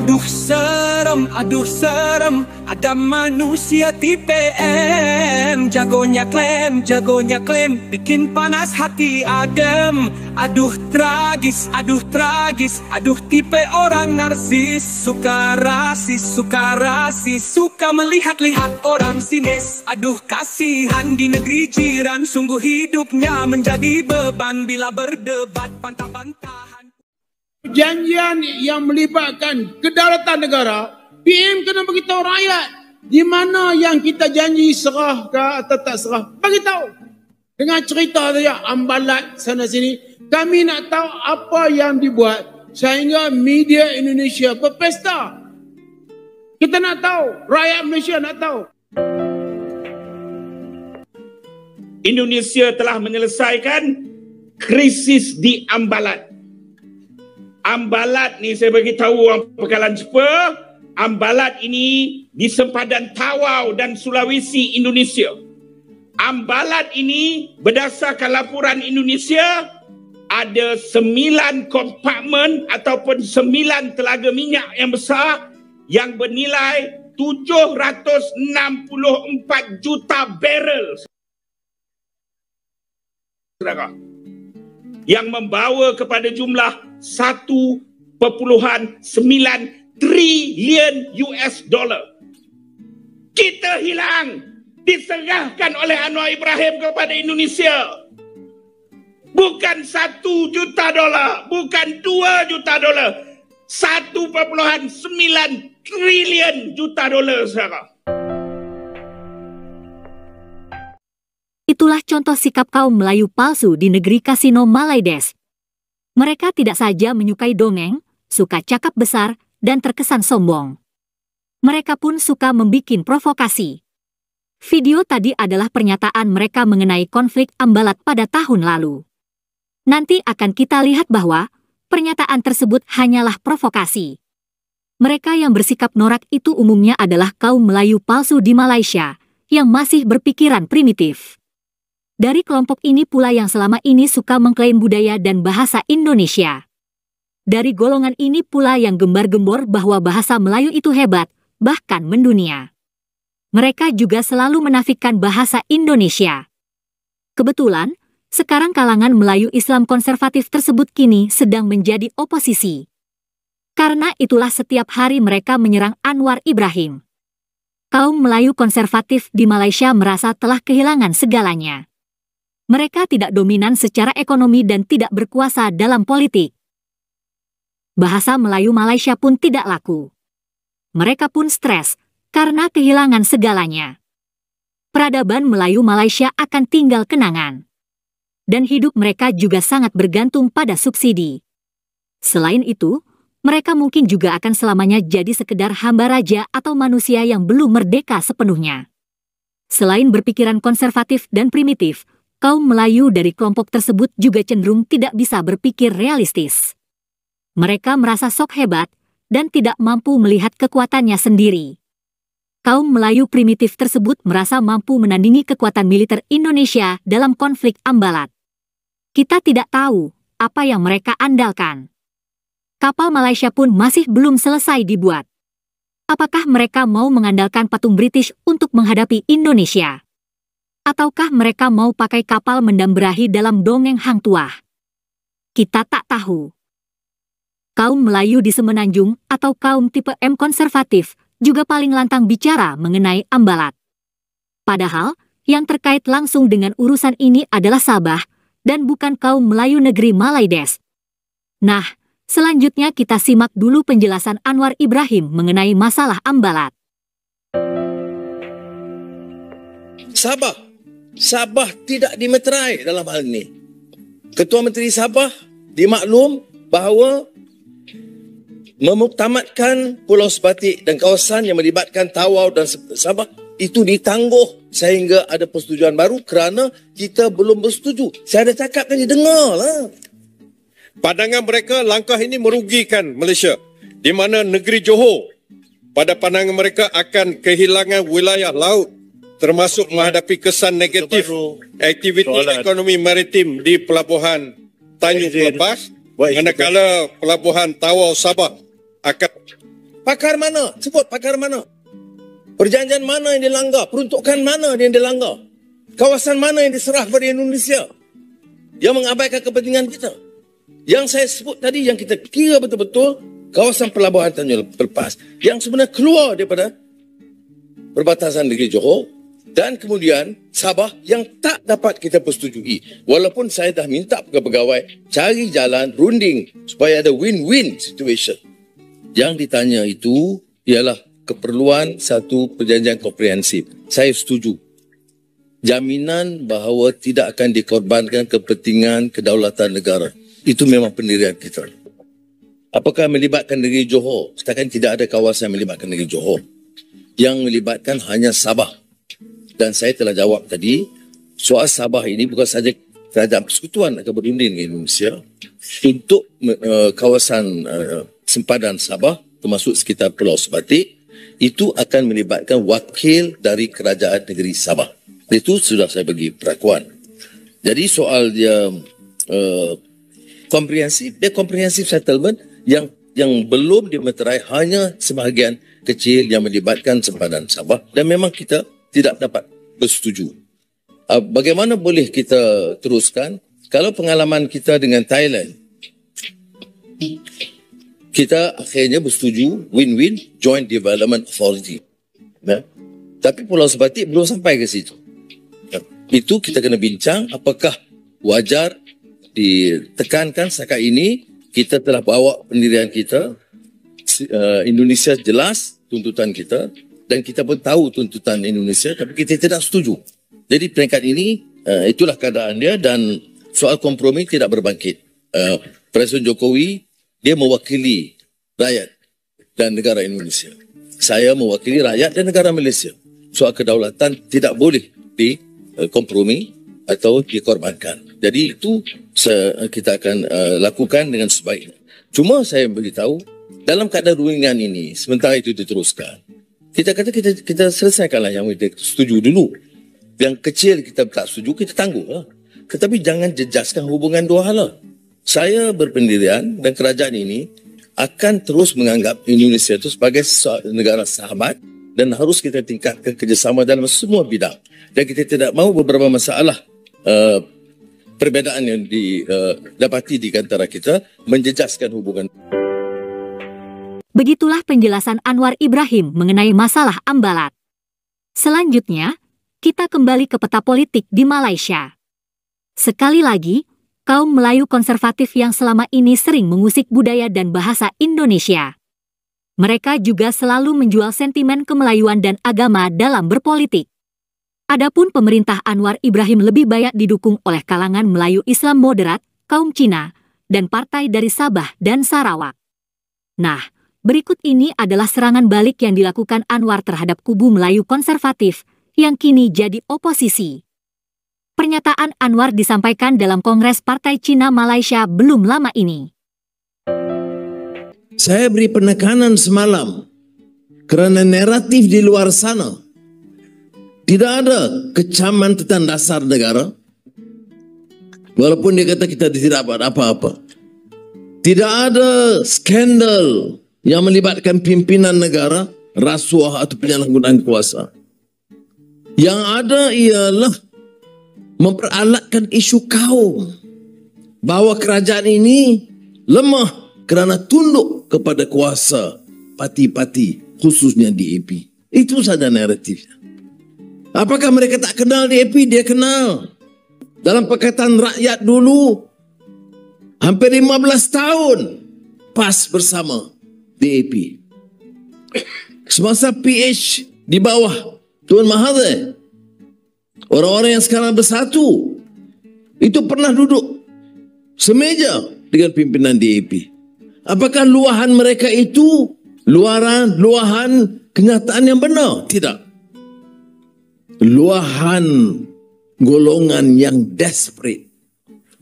Aduh serem, ada manusia TPM. Jagonya klaim, bikin panas hati adem. Aduh tragis, aduh tipe orang narsis. Suka rasis, suka melihat-lihat orang sinis. Aduh kasihan di negeri jiran, sungguh hidupnya menjadi beban bila berdebat pantah-pantahan. Perjanjian yang melibatkan kedaulatan negara, PM kena beritahu rakyat di mana yang kita janji serah ke atau tak serah. Beritahu. Dengan cerita saja ambalat sana sini, kami nak tahu apa yang dibuat sehingga media Indonesia berpesta. Kita nak tahu, rakyat Malaysia nak tahu. Indonesia telah menyelesaikan krisis di Ambalat. Ambalat ni saya bagi tahu orang Pekalan Cepa, Ambalat ini di sempadan Tawau dan Sulawesi, Indonesia. Ambalat ini berdasarkan laporan Indonesia ada 9 kompartmen ataupun 9 telaga minyak yang besar yang bernilai 764 juta barrel. Yang membawa kepada jumlah 1.9 triliun US dollar. Kita hilang, diserahkan oleh Anwar Ibrahim kepada Indonesia. Bukan 1 juta dolar, bukan 2 juta dolar, 1.9 triliun juta dolar saudara. Itulah contoh sikap kaum Melayu palsu di negeri kasino Malaides. Mereka tidak saja menyukai dongeng, suka cakap besar, dan terkesan sombong. Mereka pun suka membikin provokasi. Video tadi adalah pernyataan mereka mengenai konflik Ambalat pada tahun lalu. Nanti akan kita lihat bahwa pernyataan tersebut hanyalah provokasi. Mereka yang bersikap norak itu umumnya adalah kaum Melayu palsu di Malaysia yang masih berpikiran primitif. Dari kelompok ini pula yang selama ini suka mengklaim budaya dan bahasa Indonesia. Dari golongan ini pula yang gembar-gembor bahwa bahasa Melayu itu hebat, bahkan mendunia. Mereka juga selalu menafikan bahasa Indonesia. Kebetulan, sekarang kalangan Melayu Islam konservatif tersebut kini sedang menjadi oposisi. Karena itulah setiap hari mereka menyerang Anwar Ibrahim. Kaum Melayu konservatif di Malaysia merasa telah kehilangan segalanya. Mereka tidak dominan secara ekonomi dan tidak berkuasa dalam politik. Bahasa Melayu Malaysia pun tidak laku. Mereka pun stres karena kehilangan segalanya. Peradaban Melayu Malaysia akan tinggal kenangan. Dan hidup mereka juga sangat bergantung pada subsidi. Selain itu, mereka mungkin juga akan selamanya jadi sekedar hamba raja atau manusia yang belum merdeka sepenuhnya. Selain berpikiran konservatif dan primitif, kaum Melayu dari kelompok tersebut juga cenderung tidak bisa berpikir realistis. Mereka merasa sok hebat dan tidak mampu melihat kekuatannya sendiri. Kaum Melayu primitif tersebut merasa mampu menandingi kekuatan militer Indonesia dalam konflik Ambalat. Kita tidak tahu apa yang mereka andalkan. Kapal Malaysia pun masih belum selesai dibuat. Apakah mereka mau mengandalkan patung British untuk menghadapi Indonesia? Ataukah mereka mau pakai kapal mendamberahi dalam dongeng hang tuah? Kita tak tahu. Kaum Melayu di Semenanjung atau kaum tipe M konservatif juga paling lantang bicara mengenai Ambalat. Padahal, yang terkait langsung dengan urusan ini adalah Sabah dan bukan kaum Melayu negeri Malaides. Nah, selanjutnya kita simak dulu penjelasan Anwar Ibrahim mengenai masalah Ambalat. Sabah tidak dimeterai dalam hal ini. Ketua Menteri Sabah dimaklum bahawa memuktamadkan Pulau Sebatik dan kawasan yang melibatkan Tawau dan Sabah itu ditangguh sehingga ada persetujuan baru kerana kita belum bersetuju. Saya ada cakap tadi, dengarlah. Pandangan mereka langkah ini merugikan Malaysia, di mana negeri Johor pada pandangan mereka akan kehilangan wilayah laut termasuk menghadapi kesan negatif aktiviti ekonomi maritim di pelabuhan Tanjung Lepas, manakala pelabuhan Tawau Sabah akan Pakar mana? Sebut pakar mana? Perjanjian mana yang dilanggar? Peruntukan mana yang dilanggar? Kawasan mana yang diserah kepada Indonesia yang mengabaikan kepentingan kita? Yang saya sebut tadi, yang kita kira betul-betul kawasan pelabuhan Tanjung Lepas yang sebenarnya keluar daripada perbatasan negeri Johor, dan kemudian Sabah yang tak dapat kita persetujui. Walaupun saya dah minta pegawai cari jalan runding supaya ada win-win situation. Yang ditanya itu ialah keperluan satu perjanjian komprehensif. Saya setuju. Jaminan bahawa tidak akan dikorbankan kepentingan kedaulatan negara. Itu memang pendirian kita. Apakah melibatkan negeri Johor? Setakat tidak ada kawasan yang melibatkan negeri Johor. Yang melibatkan hanya Sabah. Dan saya telah jawab tadi, soal Sabah ini bukan saja kerajaan persekutuan akan berunding dengan Indonesia untuk kawasan sempadan Sabah, termasuk sekitar Pulau Sebatik, itu akan melibatkan wakil dari kerajaan negeri Sabah. Itu sudah saya bagi perakuan. Jadi soal dia comprehensive settlement yang belum dimeterai hanya sebahagian kecil yang melibatkan sempadan Sabah, dan memang kita tidak dapat bersetuju. Bagaimana boleh kita teruskan kalau pengalaman kita dengan Thailand, kita akhirnya bersetuju win-win joint development authority. Ya? Tapi Pulau Sebatik belum sampai ke situ. Ya. Itu kita kena bincang apakah wajar ditekankan setakat ini. Kita telah bawa pendirian kita, Indonesia jelas tuntutan kita, dan kita pun tahu tuntutan Indonesia, tapi kita tidak setuju. Jadi peringkat ini, itulah keadaan dia, dan soal kompromi tidak berbangkit. Presiden Jokowi, dia mewakili rakyat dan negara Indonesia. Saya mewakili rakyat dan negara Malaysia. Soal kedaulatan tidak boleh dikompromi atau dikorbankan. Jadi itu kita akan lakukan dengan sebaiknya. Cuma saya beritahu, dalam keadaan ruingan ini, sementara itu diteruskan, kita kata kita selesaikanlah yang kita setuju dulu. Yang kecil kita tak setuju, kita tangguh lah. Tetapi jangan jejaskan hubungan dua hala. Saya berpendirian dan kerajaan ini akan terus menganggap Indonesia itu sebagai negara sahabat dan harus kita tingkatkan kerjasama dalam semua bidang. Dan kita tidak mahu beberapa masalah perbezaan yang didapati di antara kita menjejaskan hubungan. Begitulah penjelasan Anwar Ibrahim mengenai masalah Ambalat. Selanjutnya, kita kembali ke peta politik di Malaysia. Sekali lagi, kaum Melayu konservatif yang selama ini sering mengusik budaya dan bahasa Indonesia. Mereka juga selalu menjual sentimen kemelayuan dan agama dalam berpolitik. Adapun pemerintah Anwar Ibrahim lebih banyak didukung oleh kalangan Melayu Islam moderat, kaum Cina, dan partai dari Sabah dan Sarawak. Nah, berikut ini adalah serangan balik yang dilakukan Anwar terhadap kubu Melayu konservatif yang kini jadi oposisi. Pernyataan Anwar disampaikan dalam Kongres Partai Cina Malaysia belum lama ini. Saya beri penekanan semalam kerana naratif di luar sana tidak ada kecaman tentang dasar negara. Walaupun dia kata kita tidak buat apa-apa. Tidak ada skandal yang melibatkan pimpinan negara, rasuah atau penyalahgunaan kuasa. Yang ada ialah memperalatkan isu kaum bahawa kerajaan ini lemah kerana tunduk kepada kuasa parti-parti, khususnya DAP. Itu saja naratifnya. Apakah mereka tak kenal DAP? Dia kenal. Dalam Pakatan Rakyat dulu, hampir 15 tahun PAS bersama DAP. Semasa PH di bawah Tuan Mahathir, orang-orang yang sekarang bersatu itu pernah duduk semeja dengan pimpinan DAP. Apakah luahan mereka itu luahan kenyataan yang benar? Tidak. Luahan golongan yang desperate.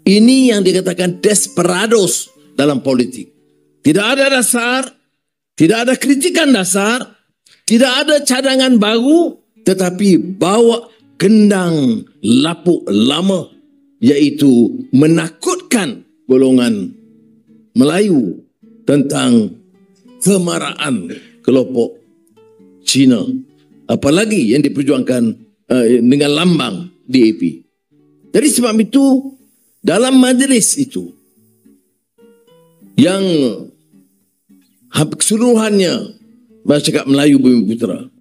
Ini yang dikatakan desperados dalam politik. Tidak ada dasar, tidak ada kritikan dasar, tidak ada cadangan baru, tetapi bawa gendang lapuk lama, iaitu menakutkan golongan Melayu tentang kemarahan kelompok Cina. Apalagi yang diperjuangkan dengan lambang DAP. Jadi sebab itu, dalam majlis itu, yang keseluruhannya masyarakat Melayu Bumiputera,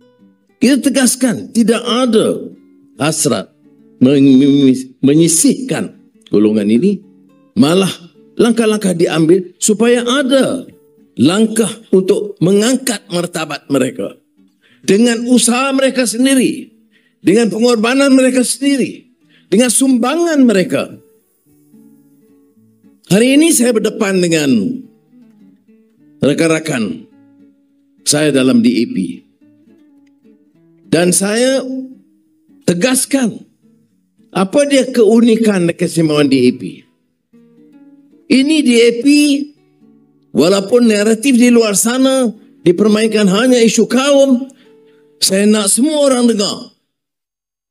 kita tegaskan tidak ada hasrat menyisihkan golongan ini, malah langkah-langkah diambil supaya ada langkah untuk mengangkat martabat mereka dengan usaha mereka sendiri, dengan pengorbanan mereka sendiri, dengan sumbangan mereka. Hari ini saya berdepan dengan rakan-rakan saya dalam DAP. Dan saya tegaskan apa dia keunikan dan keistimewaan DAP. Ini DAP, walaupun naratif di luar sana dipermainkan hanya isu kaum, saya nak semua orang dengar.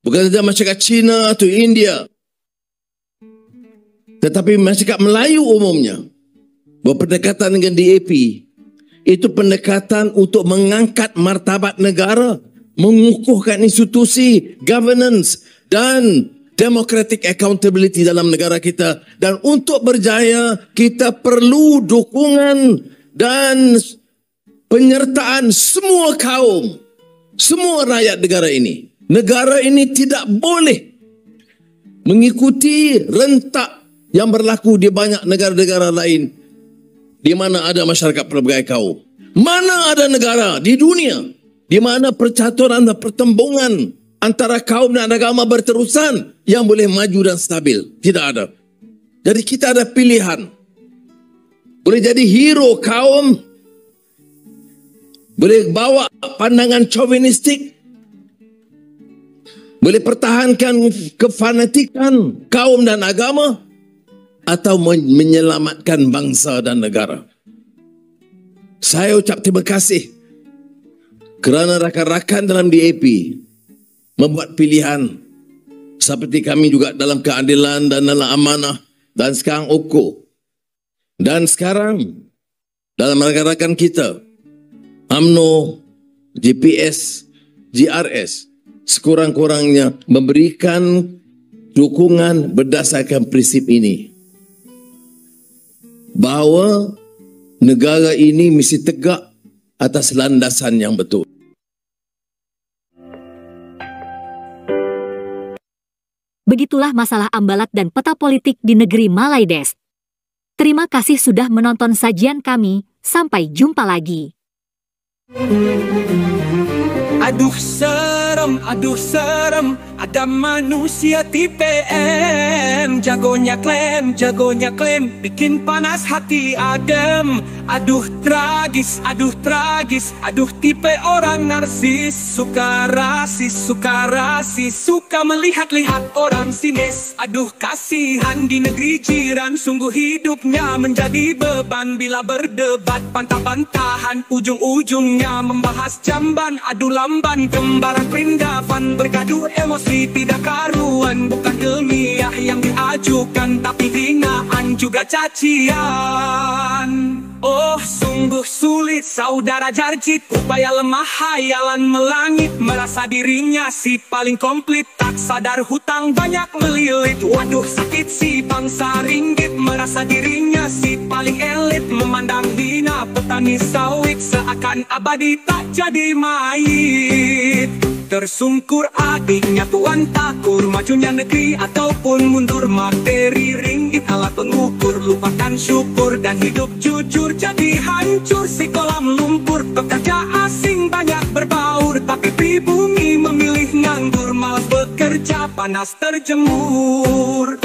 Bukan saja masyarakat Cina atau India, tetapi masyarakat Melayu umumnya, bahawa pendekatan dengan DAP itu pendekatan untuk mengangkat martabat negara, mengukuhkan institusi, governance dan democratic accountability dalam negara kita. Dan untuk berjaya, kita perlu dukungan dan penyertaan semua kaum, semua rakyat negara ini. Negara ini tidak boleh mengikuti rentak yang berlaku di banyak negara-negara lain di mana ada masyarakat pelbagai kaum. Mana ada negara di dunia di mana percaturan dan pertembungan antara kaum dan agama berterusan yang boleh maju dan stabil? Tidak ada. Jadi kita ada pilihan. Boleh jadi hero kaum, boleh bawa pandangan chauvinistik, boleh pertahankan kefanatikan kaum dan agama, atau menyelamatkan bangsa dan negara. Saya ucap terima kasih kerana rakan-rakan dalam DAP membuat pilihan seperti kami juga dalam keadilan dan dalam amanah dan sekarang UKO. Dan sekarang dalam rakan-rakan kita UMNO, JPS, GRS sekurang-kurangnya memberikan dukungan berdasarkan prinsip ini, bahawa negara ini mesti tegak atas landasan yang betul. Begitulah masalah ambalat dan peta politik di negeri Malaides. Terima kasih sudah menonton sajian kami. Sampai jumpa lagi. Aduh serem, ada manusia TPM. Jagonya klaim, bikin panas hati adem. Aduh tragis, aduh tipe orang narsis. Suka rasis, suka melihat-lihat orang sinis. Aduh kasihan di negeri jiran, sungguh hidupnya menjadi beban. Bila berdebat pantah-pantahan, ujung-ujungnya membahas jamban. Aduh lamban, kembaran perindavan, bergaduh emosi tidak karuan. Bukan ilmiah yang diajukan, tapi hinaan juga cacian. Oh sungguh sulit saudara Jarjit, upaya lemah hayalan melangit. Merasa dirinya si paling komplit, tak sadar hutang banyak melilit. Waduh sakit si bangsa ringgit, merasa dirinya si paling elit. Memandang hina petani sawit, seakan abadi tak jadi mayit. Tersungkur adiknya tuan takur, majunya negeri ataupun mundur materi ringgit. Alat pengukur lupakan syukur, dan hidup jujur jadi hancur. Si kolam lumpur, pekerja asing banyak berbaur, tapi pribumi memilih nganggur. Malas bekerja, panas terjemur.